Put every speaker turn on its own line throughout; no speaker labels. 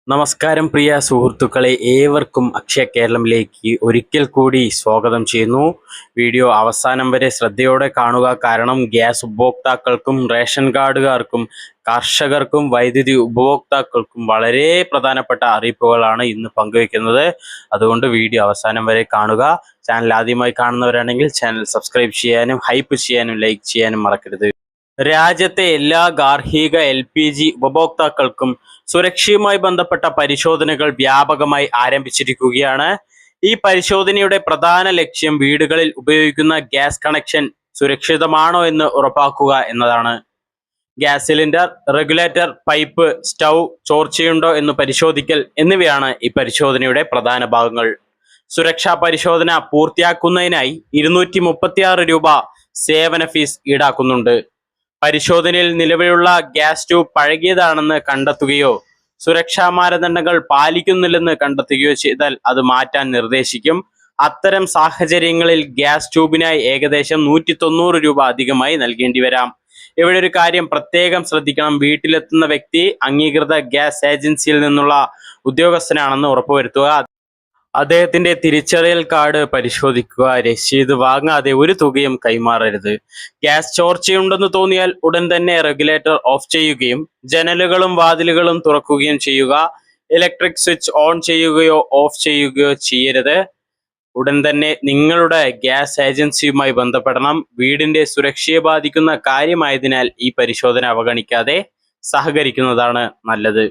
നമസ്കാരം പ്രിയ സുഹൃത്തുക്കളെ, ഏവർക്കും അക്ഷയ കേരളത്തിലേക്ക് ഒരിക്കൽ കൂടി സ്വാഗതം ചെയ്യുന്നു. വീഡിയോ അവസാനം വരെ ശ്രദ്ധയോടെ കാണുക. കാരണം ഗ്യാസ് ഉപഭോക്താക്കൾക്കും റേഷൻ കാർഡുകാർക്കും കർഷകർക്കും വൈദ്യുതി ഉപഭോക്താക്കൾക്കും വളരെ പ്രധാനപ്പെട്ട അറിയിപ്പുകളാണ് ഇന്ന് പങ്കുവയ്ക്കുന്നത്. അതുകൊണ്ട് വീഡിയോ അവസാനം വരെ കാണുക. ചാനൽ ആദ്യമായി കാണുന്നവരാണെങ്കിൽ ചാനൽ സബ്സ്ക്രൈബ് ചെയ്യാനും ഹൈപ്പ് ചെയ്യാനും ലൈക്ക് ചെയ്യാനും മറക്കരുത്. രാജ്യത്തെ എല്ലാ ഗാർഹിക LPG ഉപഭോക്താക്കൾക്കും സുരക്ഷയുമായി ബന്ധപ്പെട്ട പരിശോധനകൾ വ്യാപകമായി ആരംഭിച്ചിരിക്കുകയാണ്. ഈ പരിശോധനയുടെ പ്രധാന ലക്ഷ്യം വീടുകളിൽ ഉപയോഗിക്കുന്ന ഗ്യാസ് കണക്ഷൻ സുരക്ഷിതമാണോ എന്ന് ഉറപ്പാക്കുക എന്നതാണ്. Gas cylinder, regulator, pipe, stove ചോർച്ചയുണ്ടോ എന്ന് പരിശോധിക്കൽ എന്നിവയാണ് ഈ പരിശോധനയുടെ പ്രധാന ഭാഗങ്ങൾ. സുരക്ഷാ പരിശോധന പൂർത്തിയാക്കുന്നതിനായി 236 രൂപ സേവന ഫീസ് ഈടാക്കുന്നുണ്ട്. പരിശോധനയിൽ നിലവിലുള്ള ഗ്യാസ് ട്യൂബ് പഴകിയതാണെന്ന് കണ്ടെത്തുകയോ സുരക്ഷാ മാനദണ്ഡങ്ങൾ പാലിക്കുന്നില്ലെന്ന് കണ്ടെത്തുകയോ ചെയ്താൽ അത് മാറ്റാൻ നിർദ്ദേശിക്കും. അത്തരം സാഹചര്യങ്ങളിൽ ഗ്യാസ് ട്യൂബിനായി ഏകദേശം 190 രൂപ അധികമായി നൽകേണ്ടി വരാം. ഇവിടെ ഒരു കാര്യം പ്രത്യേകം ശ്രദ്ധിക്കണം. വീട്ടിലെത്തുന്ന വ്യക്തി അംഗീകൃത ഗ്യാസ് ഏജൻസിയിൽ നിന്നുള്ള ഉദ്യോഗസ്ഥനാണെന്ന് ഉറപ്പുവരുത്തുക. അദ്ദേഹത്തിന്റെ തിരിച്ചറിയൽ കാർഡ് പരിശോധിക്കുക. രസീത് വാങ്ങാതെ ഒരു തുകയും കൈമാറരുത്. ഗ്യാസ് ചോർച്ചയുണ്ടെന്ന് തോന്നിയാൽ ഉടൻ തന്നെ റെഗുലേറ്റർ ഓഫ് ചെയ്യുകയും ജനലുകളും വാതിലുകളും തുറക്കുകയും ചെയ്യുക. ഇലക്ട്രിക് സ്വിച്ച് ഓൺ ചെയ്യുകയോ ഓഫ് ചെയ്യുകയോ ചെയ്യരുത്. ഉടൻ തന്നെ നിങ്ങളുടെ ഗ്യാസ് ഏജൻസിയുമായി ബന്ധപ്പെടണം. വീടിന്റെ സുരക്ഷയെ ബാധിക്കുന്ന കാര്യമായതിനാൽ ഈ പരിശോധന അവഗണിക്കാതെ സഹകരിക്കുന്നതാണ് നല്ലത്.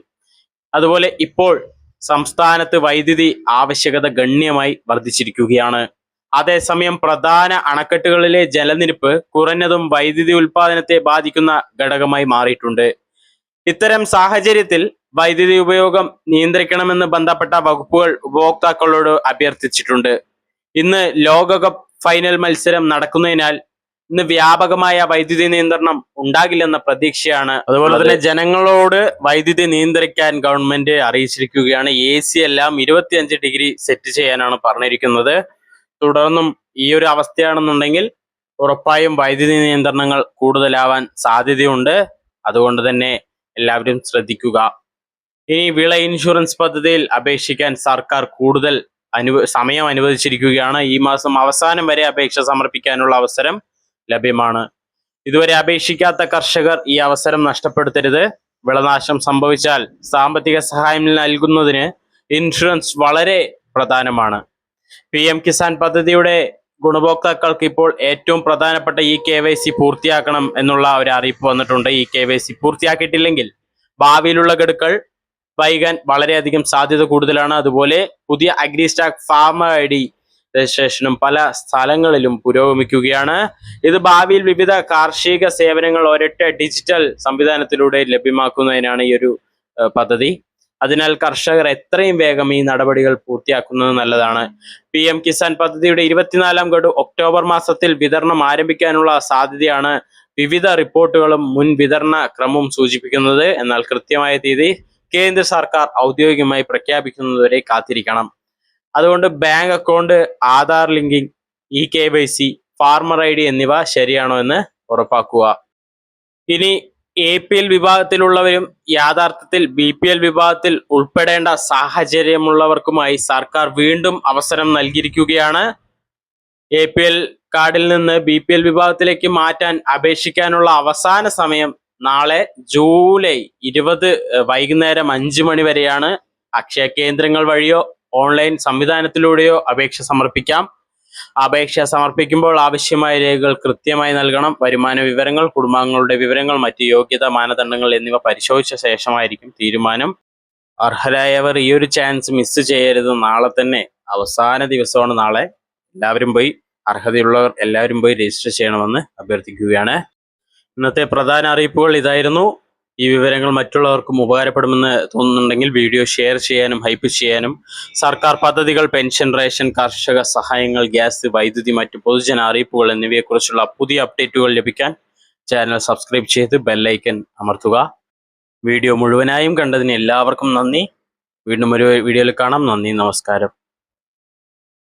അതുപോലെ ഇപ്പോൾ സംസ്ഥാനത്ത് വൈദ്യുതി ആവശ്യകത ഗണ്യമായി വർദ്ധിച്ചിരിക്കുകയാണ്. അതേസമയം പ്രധാന അണക്കെട്ടുകളിലെ ജലനിരപ്പ് കുറഞ്ഞതും വൈദ്യുതി ഉൽപാദനത്തെ ബാധിക്കുന്ന ഘടകമായി മാറിയിട്ടുണ്ട്. ഇത്തരം സാഹചര്യത്തിൽ വൈദ്യുതി ഉപയോഗം നിയന്ത്രിക്കണമെന്ന് ബന്ധപ്പെട്ട വകുപ്പുകൾ ഉപഭോക്താക്കളോട് അഭ്യർത്ഥിച്ചിട്ടുണ്ട്. ഇന്ന് ലോകകപ്പ് ഫൈനൽ മത്സരം നടക്കുന്നതിനാൽ ഇന്ന് വ്യാപകമായ വൈദ്യുതി നിയന്ത്രണം ഉണ്ടാകില്ലെന്ന പ്രതീക്ഷയാണ്. അതുപോലെ തന്നെ ജനങ്ങളോട് വൈദ്യുതി നിയന്ത്രിക്കാൻ ഗവൺമെന്റ് അറിയിച്ചിരിക്കുകയാണ്. AC എല്ലാം 25 ഡിഗ്രി സെറ്റ് ചെയ്യാനാണ് പറഞ്ഞിരിക്കുന്നത്. തുടർന്നും ഈ ഒരു അവസ്ഥയാണെന്നുണ്ടെങ്കിൽ ഉറപ്പായും വൈദ്യുതി നിയന്ത്രണങ്ങൾ കൂടുതലാവാൻ സാധ്യതയുണ്ട്. അതുകൊണ്ട് തന്നെ എല്ലാവരും ശ്രദ്ധിക്കുക. ഇനി വിള ഇൻഷുറൻസ് പദ്ധതിയിൽ അപേക്ഷിക്കാൻ സർക്കാർ കൂടുതൽ സമയം അനുവദിച്ചിരിക്കുകയാണ്. ഈ മാസം അവസാനം വരെ അപേക്ഷ സമർപ്പിക്കാനുള്ള അവസരം ലഭ്യമാണ്. ഇതുവരെ അപേക്ഷിക്കാത്ത കർഷകർ ഈ അവസരം നഷ്ടപ്പെടുത്തരുത്. വിളനാശം സംഭവിച്ചാൽ സാമ്പത്തിക സഹായം നൽകുന്നതിന് ഇൻഷുറൻസ് വളരെ പ്രധാനമാണ്. PM കിസാൻ പദ്ധതിയുടെ ഗുണഭോക്താക്കൾക്ക് ഇപ്പോൾ ഏറ്റവും പ്രധാനപ്പെട്ട ഈ KYC പൂർത്തിയാക്കണം എന്നുള്ള ഒരു അറിയിപ്പ് വന്നിട്ടുണ്ട്. ഈ KYC പൂർത്തിയാക്കിയിട്ടില്ലെങ്കിൽ ഭാവിയിലുള്ള ഗഡുക്കൾ വൈകാൻ വളരെയധികം സാധ്യത കൂടുതലാണ്. അതുപോലെ പുതിയ അഗ്രിസ്റ്റാക്ക് ഫാർമർ ID രജിസ്ട്രേഷനും പല സ്ഥലങ്ങളിലും പുരോഗമിക്കുകയാണ്. ഇത് ഭാവിയിൽ വിവിധ കാർഷിക സേവനങ്ങൾ ഒരൊറ്റ ഡിജിറ്റൽ സംവിധാനത്തിലൂടെ ലഭ്യമാക്കുന്നതിനാണ് ഈ ഒരു പദ്ധതി. അതിനാൽ കർഷകർ എത്രയും വേഗം ഈ നടപടികൾ പൂർത്തിയാക്കുന്നത് നല്ലതാണ്. PM കിസാൻ പദ്ധതിയുടെ 24ാം ഗഡു ഒക്ടോബർ മാസത്തിൽ വിതരണം ആരംഭിക്കാനുള്ള സാധ്യതയാണ് വിവിധ റിപ്പോർട്ടുകളും മുൻ വിതരണ ക്രമവും സൂചിപ്പിക്കുന്നത്. എന്നാൽ കൃത്യമായ തീയതി കേന്ദ്ര സർക്കാർ ഔദ്യോഗികമായി പ്രഖ്യാപിക്കുന്നതുവരെ കാത്തിരിക്കണം. അതുകൊണ്ട് bank account, Aadhaar linking, KYC, farmer ID എന്നിവ ശരിയാണോ എന്ന് ഉറപ്പാക്കുക. ഇനി APL വിഭാഗത്തിലുള്ളവരും യാഥാർത്ഥ്യത്തിൽ BPL വിഭാഗത്തിൽ ഉൾപ്പെടേണ്ട സാഹചര്യമുള്ളവർക്കുമായി സർക്കാർ വീണ്ടും അവസരം നൽകിയിരിക്കുകയാണ്. APL കാർഡിൽ നിന്ന് BPL വിഭാഗത്തിലേക്ക് മാറ്റാൻ അപേക്ഷിക്കാനുള്ള അവസാന സമയം നാളെ ജൂലൈ 20 വൈകുന്നേരം 5 മണി വരെയാണ്. അക്ഷയ കേന്ദ്രങ്ങൾ വഴിയോ ഓൺലൈൻ സംവിധാനത്തിലൂടെയോ അപേക്ഷ സമർപ്പിക്കാം. അപേക്ഷ സമർപ്പിക്കുമ്പോൾ ആവശ്യമായ രേഖകൾ കൃത്യമായി നൽകണം. വരുമാന വിവരങ്ങൾ, കുടുംബാംഗങ്ങളുടെ വിവരങ്ങൾ, മറ്റ് യോഗ്യതാ മാനദണ്ഡങ്ങൾ എന്നിവ പരിശോധിച്ച ശേഷമായിരിക്കും തീരുമാനം. അർഹരായവർ ഈ ഒരു ചാൻസ് മിസ് ചെയ്യരുത്. നാളെ തന്നെ അവസാന ദിവസമാണ്. നാളെ എല്ലാവരും പോയി, അർഹതയുള്ളവർ എല്ലാവരും പോയി രജിസ്റ്റർ ചെയ്യണമെന്ന് അഭ്യർത്ഥിക്കുകയാണ്. ഇന്നത്തെ പ്രധാന അറിയിപ്പുകൾ ഇതായിരുന്നു. ഈ വിവരങ്ങൾ മറ്റുള്ളവർക്കും ഉപകാരപ്പെടുമെന്ന് തോന്നുന്നുണ്ടെങ്കിൽ വീഡിയോ ഷെയർ ചെയ്യാനും ഹൈപ്പ് ചെയ്യാനും, സർക്കാർ പദ്ധതികൾ, പെൻഷൻ, റേഷൻ, കർഷക സഹായങ്ങൾ, ഗ്യാസ്, വൈദ്യുതി, മറ്റ് പൊതുജന അറിയിപ്പുകൾ എന്നിവയെക്കുറിച്ചുള്ള പുതിയ അപ്ഡേറ്റുകൾ ലഭിക്കാൻ ചാനൽ സബ്സ്ക്രൈബ് ചെയ്ത് ബെല്ലൈക്കൻ അമർത്തുക. വീഡിയോ മുഴുവനായും കണ്ടതിന് എല്ലാവർക്കും നന്ദി. വീണ്ടും ഒരു വീഡിയോയിൽ കാണാം. നന്ദി, നമസ്കാരം.